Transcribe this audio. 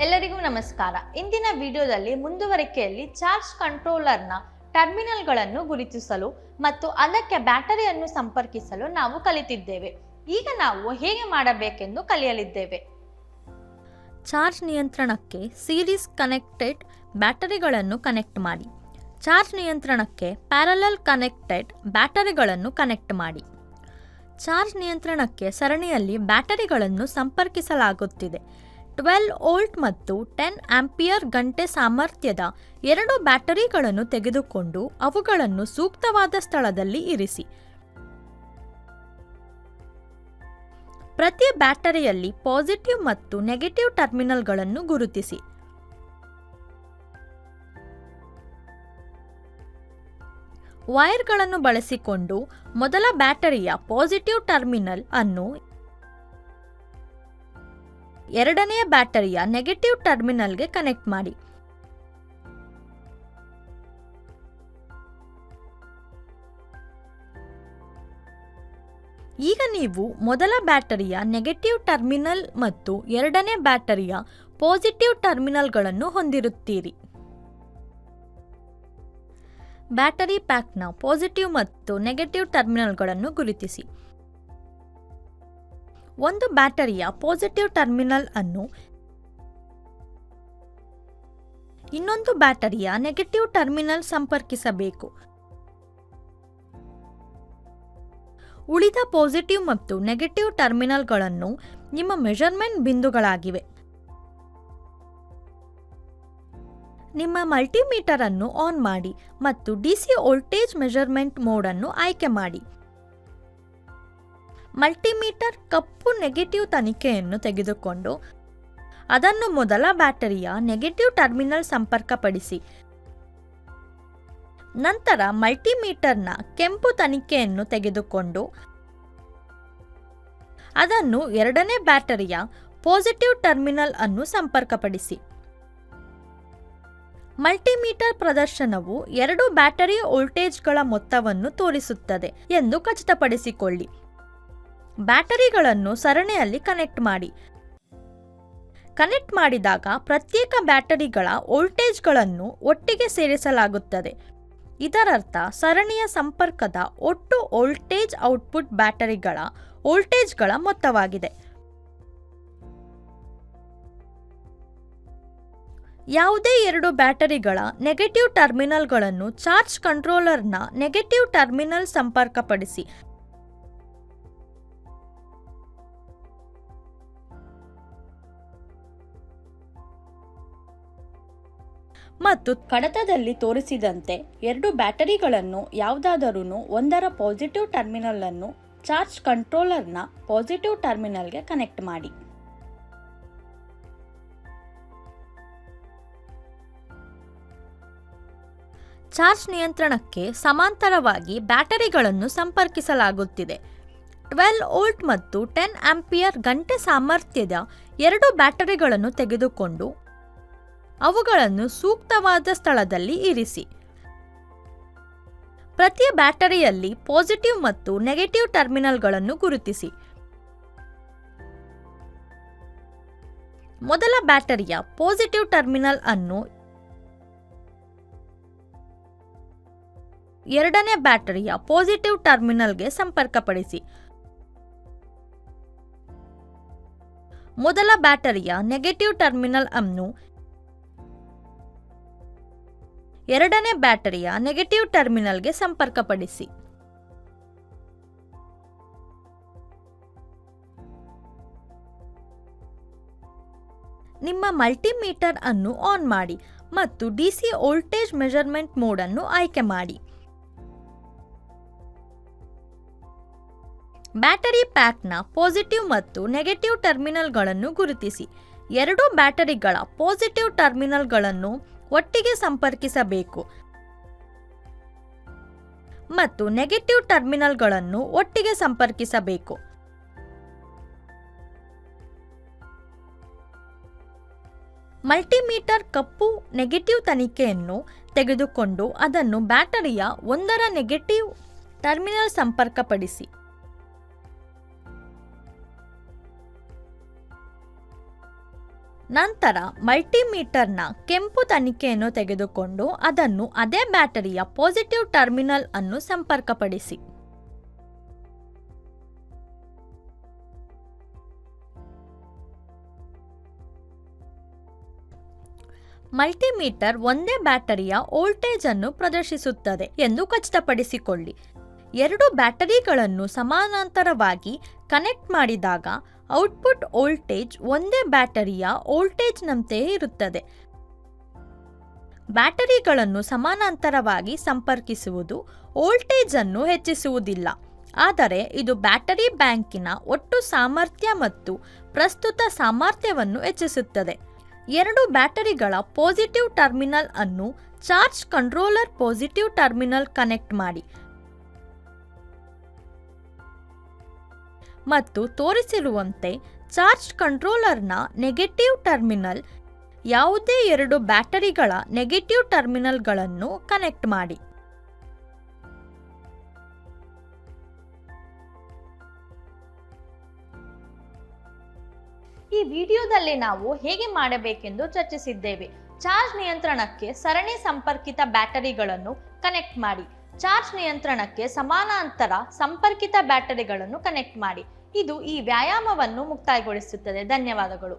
ಎಲ್ಲರಿಗೂ ನಮಸ್ಕಾರ. ಇಂದಿನ ವಿಡಿಯೋದಲ್ಲಿ ಮುಂದುವರಿಕೆಯಲ್ಲಿ ಚಾರ್ಜ್ ಕಂಟ್ರೋಲರ್ನ ಟರ್ಮಿನಲ್ಗಳನ್ನು ಗುರುತಿಸಲು ಮತ್ತು ಅದಕ್ಕೆ ಬ್ಯಾಟರಿಯನ್ನು ಸಂಪರ್ಕಿಸಲು ನಾವು ಕಲಿತಿದ್ದೇವೆ. ಈಗ ನಾವು ಹೇಗೆ ಮಾಡಬೇಕೆಂದು ಕಲಿಯಲಿದ್ದೇವೆ. ಚಾರ್ಜ್ ನಿಯಂತ್ರಣಕ್ಕೆ ಸೀರೀಸ್ ಕನೆಕ್ಟೆಡ್ ಬ್ಯಾಟರಿಗಳನ್ನು ಕನೆಕ್ಟ್ ಮಾಡಿ. ಚಾರ್ಜ್ ನಿಯಂತ್ರಣಕ್ಕೆ ಪ್ಯಾರಲಲ್ ಕನೆಕ್ಟೆಡ್ ಬ್ಯಾಟರಿಗಳನ್ನು ಕನೆಕ್ಟ್ ಮಾಡಿ. ಚಾರ್ಜ್ ನಿಯಂತ್ರಣಕ್ಕೆ ಸರಣಿಯಲ್ಲಿ ಬ್ಯಾಟರಿಗಳನ್ನು ಸಂಪರ್ಕಿಸಲಾಗುತ್ತಿದೆ. 12 ವೋಲ್ಟ್ ಮತ್ತು 10 ಆಂಪಿಯರ್ ಗಂಟೆ ಸಾಮರ್ಥ್ಯದ 2 ಬ್ಯಾಟರಿಗಳನ್ನು ತೆಗೆದುಕೊಂಡು ಅವುಗಳನ್ನು ಸೂಕ್ತವಾದ ಸ್ಥಳದಲ್ಲಿ ಇರಿಸಿ. ಪ್ರತಿ ಬ್ಯಾಟರಿಯಲ್ಲಿ ಪಾಸಿಟಿವ್ ಮತ್ತು ನೆಗೆಟಿವ್ ಟರ್ಮಿನಲ್ಗಳನ್ನು ಗುರುತಿಸಿ. ವೈರ್ಗಳನ್ನು ಬಳಸಿಕೊಂಡು ಮೊದಲ ಬ್ಯಾಟರಿಯ ಪಾಸಿಟಿವ್ ಟರ್ಮಿನಲ್ ಅನ್ನು ಎರಡನೆಯ ಬ್ಯಾಟರಿಯ ನೆಗೆಟಿವ್ ಟರ್ಮಿನಲ್ಗೆ ಕನೆಕ್ಟ್ ಮಾಡಿ. ಈಗ ನೀವು ಮೊದಲ ಬ್ಯಾಟರಿಯ ನೆಗೆಟಿವ್ ಟರ್ಮಿನಲ್ ಮತ್ತು ಎರಡನೇ ಬ್ಯಾಟರಿಯ ಪಾಸಿಟಿವ್ ಟರ್ಮಿನಲ್ಗಳನ್ನು ಹೊಂದಿರುತ್ತೀರಿ. ಬ್ಯಾಟರಿ ಪ್ಯಾಕ್ನ ಪಾಸಿಟಿವ್ ಮತ್ತು ನೆಗೆಟಿವ್ ಟರ್ಮಿನಲ್ಗಳನ್ನು ಗುರುತಿಸಿ. ಒಂದು ಬ್ಯಾಟರಿಯ ಪಾಸಿಟಿವ್ ಟರ್ಮಿನಲ್ ಅನ್ನು ಇನ್ನೊಂದು ಬ್ಯಾಟರಿಯ ನೆಗೆಟಿವ್ ಟರ್ಮಿನಲ್ ಸಂಪರ್ಕಿಸಬೇಕು. ಉಳಿದ ಪಾಸಿಟಿವ್ ಮತ್ತು ನೆಗೆಟಿವ್ ಟರ್ಮಿನಲ್ಗಳನ್ನು ನಿಮ್ಮ ಮೆಜರ್ಮೆಂಟ್ ಬಿಂದುಗಳಾಗಿವೆ. ನಿಮ್ಮ ಮಲ್ಟಿಮೀಟರ್ ಅನ್ನು ಆನ್ ಮಾಡಿ ಮತ್ತು ಡಿಸಿ ವೋಲ್ಟೇಜ್ ಮೆಜರ್ಮೆಂಟ್ ಮೋಡ್ ಅನ್ನು ಆಯ್ಕೆ ಮಾಡಿ. ಮಲ್ಟಿಮೀಟರ್ ಕಪ್ಪು ನೆಗೆಟಿವ್ ತನಿಖೆಯನ್ನು ತೆಗೆದುಕೊಂಡು ಅದನ್ನು ಮೊದಲ ಬ್ಯಾಟರಿಯ ನೆಗೆಟಿವ್ ಟರ್ಮಿನಲ್ ಸಂಪರ್ಕಪಡಿಸಿ. ನಂತರ ಮಲ್ಟಿಮೀಟರ್ನ ಕೆಂಪು ತನಿಖೆಯನ್ನು ತೆಗೆದುಕೊಂಡು ಅದನ್ನು ಎರಡನೇ ಬ್ಯಾಟರಿಯ ಪಾಸಿಟಿವ್ ಟರ್ಮಿನಲ್ ಅನ್ನು ಸಂಪರ್ಕಪಡಿಸಿ. ಮಲ್ಟಿಮೀಟರ್ ಪ್ರದರ್ಶನವು 2 ಬ್ಯಾಟರಿ ವೋಲ್ಟೇಜ್ಗಳ ಮೊತ್ತವನ್ನು ತೋರಿಸುತ್ತದೆ ಎಂದು ಖಚಿತಪಡಿಸಿಕೊಳ್ಳಿ. ಬ್ಯಾಟರಿಗಳನ್ನು ಸರಣಿಯಲ್ಲಿ ಕನೆಕ್ಟ್ ಮಾಡಿ. ಕನೆಕ್ಟ್ ಮಾಡಿದಾಗ ಪ್ರತ್ಯೇಕ ಬ್ಯಾಟರಿಗಳ ವೋಲ್ಟೇಜ್ಗಳನ್ನು ಒಟ್ಟಿಗೆ ಸೇರಿಸಲಾಗುತ್ತದೆ. ಇದರರ್ಥ ಸರಣಿಯ ಸಂಪರ್ಕದ ಒಟ್ಟು ವೋಲ್ಟೇಜ್ ಔಟ್ಪುಟ್ ಬ್ಯಾಟರಿಗಳ ವೋಲ್ಟೇಜ್ಗಳ ಮೊತ್ತವಾಗಿದೆ. ಯಾವುದೇ 2 ಬ್ಯಾಟರಿಗಳ ನೆಗೆಟಿವ್ ಟರ್ಮಿನಲ್ಗಳನ್ನು ಚಾರ್ಜ್ ಕಂಟ್ರೋಲರ್ನ ನೆಗೆಟಿವ್ ಟರ್ಮಿನಲ್ ಸಂಪರ್ಕಪಡಿಸಿ. ಮತ್ತು ಕಡತದಲ್ಲಿ ತೋರಿಸಿದಂತೆ 2 ಬ್ಯಾಟರಿಗಳನ್ನು ಯಾವುದಾದರೂ ಒಂದರ ಪಾಸಿಟಿವ್ ಟರ್ಮಿನಲ್ ಅನ್ನು ಚಾರ್ಜ್ ಕಂಟ್ರೋಲರ್ನ ಪಾಸಿಟಿವ್ ಟರ್ಮಿನಲ್ಗೆ ಕನೆಕ್ಟ್ ಮಾಡಿ. ಚಾರ್ಜ್ ನಿಯಂತ್ರಣಕ್ಕೆ ಸಮಾಂತರವಾಗಿ ಬ್ಯಾಟರಿಗಳನ್ನು ಸಂಪರ್ಕಿಸಲಾಗುತ್ತಿದೆ. 12 ವೋಲ್ಟ್ ಮತ್ತು 10 ಆಂಪಿಯರ್ ಗಂಟೆ ಸಾಮರ್ಥ್ಯದ 2 ಬ್ಯಾಟರಿಗಳನ್ನು ತೆಗೆದುಕೊಂಡು ಅವುಗಳನ್ನು ಸೂಕ್ತವಾದ ಸ್ಥಳದಲ್ಲಿ ಇರಿಸಿ. ಪ್ರತಿ ಬ್ಯಾಟರಿಯಲ್ಲಿ ಪಾಸಿಟಿವ್ ಮತ್ತು ನೆಗೆಟಿವ್ ಟರ್ಮಿನಲ್ಗಳನ್ನು ಗುರುತಿಸಿ. ಮೊದಲ ಬ್ಯಾಟರಿಯ ಪಾಸಿಟಿವ್ ಟರ್ಮಿನಲ್ ಅನ್ನು ಎರಡನೇ ಬ್ಯಾಟರಿಯ ಪಾಸಿಟಿವ್ ಟರ್ಮಿನಲ್ಗೆ ಸಂಪರ್ಕಪಡಿಸಿ. ಮೊದಲ ಬ್ಯಾಟರಿಯ ನೆಗೆಟಿವ್ ಟರ್ಮಿನಲ್ ಅನ್ನು ಎರಡನೇ ಬ್ಯಾಟರಿಯ ನೆಗೆಟಿವ್ ಟರ್ಮಿನಲ್ಗೆ ಸಂಪರ್ಕಪಡಿಸಿ. ನಿಮ್ಮ ಮಲ್ಟಿಮೀಟರ್ ಅನ್ನು ಆನ್ ಮಾಡಿ ಮತ್ತು ಡಿಸಿ ವೋಲ್ಟೇಜ್ ಮೆಜರ್ಮೆಂಟ್ ಮೋಡ್ ಅನ್ನು ಆಯ್ಕೆ ಮಾಡಿ. ಬ್ಯಾಟರಿ ಪ್ಯಾಕ್ನ ಪಾಸಿಟಿವ್ ಮತ್ತು ನೆಗೆಟಿವ್ ಟರ್ಮಿನಲ್ಗಳನ್ನು ಗುರುತಿಸಿ. 2 ಬ್ಯಾಟರಿಗಳ ಪಾಸಿಟಿವ್ ಟರ್ಮಿನಲ್ಗಳನ್ನು ಒಟ್ಟಿಗೆ ಸಂಪರ್ಕಿಸಬೇಕು ಮತ್ತು ನೆಗೆಟಿವ್ ಟರ್ಮಿನಲ್ಗಳನ್ನು ಒಟ್ಟಿಗೆ ಸಂಪರ್ಕಿಸಬೇಕು. ಮಲ್ಟಿಮೀಟರ್ ಕಪ್ಪು ನೆಗೆಟಿವ್ ತನಿಖೆಯನ್ನು ತೆಗೆದುಕೊಂಡು ಅದನ್ನು ಬ್ಯಾಟರಿಯ ಒಂದರ ನೆಗೆಟಿವ್ ಟರ್ಮಿನಲ್ ಸಂಪರ್ಕಪಡಿಸಿ. ನಂತರ ಮಲ್ಟಿಮೀಟರ್ನ ಕೆಂಪು ತನಿಖೆಯನ್ನು ತೆಗೆದುಕೊಂಡು ಅದನ್ನು ಅದೇ ಬ್ಯಾಟರಿಯ ಪಾಸಿಟಿವ್ ಟರ್ಮಿನಲ್ ಅನ್ನು ಸಂಪರ್ಕಪಡಿಸಿ. ಮಲ್ಟಿಮೀಟರ್ ಒಂದೇ ಬ್ಯಾಟರಿಯ ವೋಲ್ಟೇಜ್ ಅನ್ನು ಪ್ರದರ್ಶಿಸುತ್ತದೆ ಎಂದು ಖಚಿತಪಡಿಸಿಕೊಳ್ಳಿ. ಎರಡು ಬ್ಯಾಟರಿಗಳನ್ನು ಸಮಾನಾಂತರವಾಗಿ ಕನೆಕ್ಟ್ ಮಾಡಿದಾಗ ಔಟ್ಪುಟ್ ವೋಲ್ಟೇಜ್ ಒಂದೇ ಬ್ಯಾಟರಿಯ ವೋಲ್ಟೇಜ್ನಂತೆಯೇ ಇರುತ್ತದೆ. ಬ್ಯಾಟರಿಗಳನ್ನು ಸಮಾನಾಂತರವಾಗಿ ಸಂಪರ್ಕಿಸುವುದು ವೋಲ್ಟೇಜ್ ಅನ್ನು ಹೆಚ್ಚಿಸುವುದಿಲ್ಲ, ಆದರೆ ಇದು ಬ್ಯಾಟರಿ ಬ್ಯಾಂಕಿನ ಒಟ್ಟು ಸಾಮರ್ಥ್ಯ ಮತ್ತು ಪ್ರಸ್ತುತ ಸಾಮರ್ಥ್ಯವನ್ನು ಹೆಚ್ಚಿಸುತ್ತದೆ. ಎರಡು ಬ್ಯಾಟರಿಗಳ ಪಾಸಿಟಿವ್ ಟರ್ಮಿನಲ್ ಅನ್ನು charge controller positive terminal connect ಮಾಡಿ ಮತ್ತು ತೋರಿಸಿರುವಂತೆ ಚಾರ್ಜ್ ಕಂಟ್ರೋಲರ್ನ ನೆಗೆಟಿವ್ ಟರ್ಮಿನಲ್ ಯಾವುದೇ ಎರಡು ಬ್ಯಾಟರಿಗಳ ನೆಗೆಟಿವ್ ಟರ್ಮಿನಲ್ಗಳನ್ನು ಕನೆಕ್ಟ್ ಮಾಡಿ. ಈ ವಿಡಿಯೋದಲ್ಲಿ ನಾವು ಹೇಗೆ ಮಾಡಬೇಕೆಂದು ಚರ್ಚಿಸಿದ್ದೇವೆ. ಚಾರ್ಜ್ ನಿಯಂತ್ರಣಕ್ಕೆ ಸರಣಿ ಸಂಪರ್ಕಿತ ಬ್ಯಾಟರಿಗಳನ್ನು ಕನೆಕ್ಟ್ ಮಾಡಿ. ಚಾರ್ಜ್ ನಿಯಂತ್ರಣಕ್ಕೆ ಸಮಾನಾಂತರ ಸಂಪರ್ಕಿತ ಬ್ಯಾಟರಿಗಳನ್ನು ಕನೆಕ್ಟ್ ಮಾಡಿ. ಇದು ಈ ವ್ಯಾಯಾಮವನ್ನು ಮುಕ್ತಾಯಗೊಳಿಸುತ್ತದೆ. ಧನ್ಯವಾದಗಳು.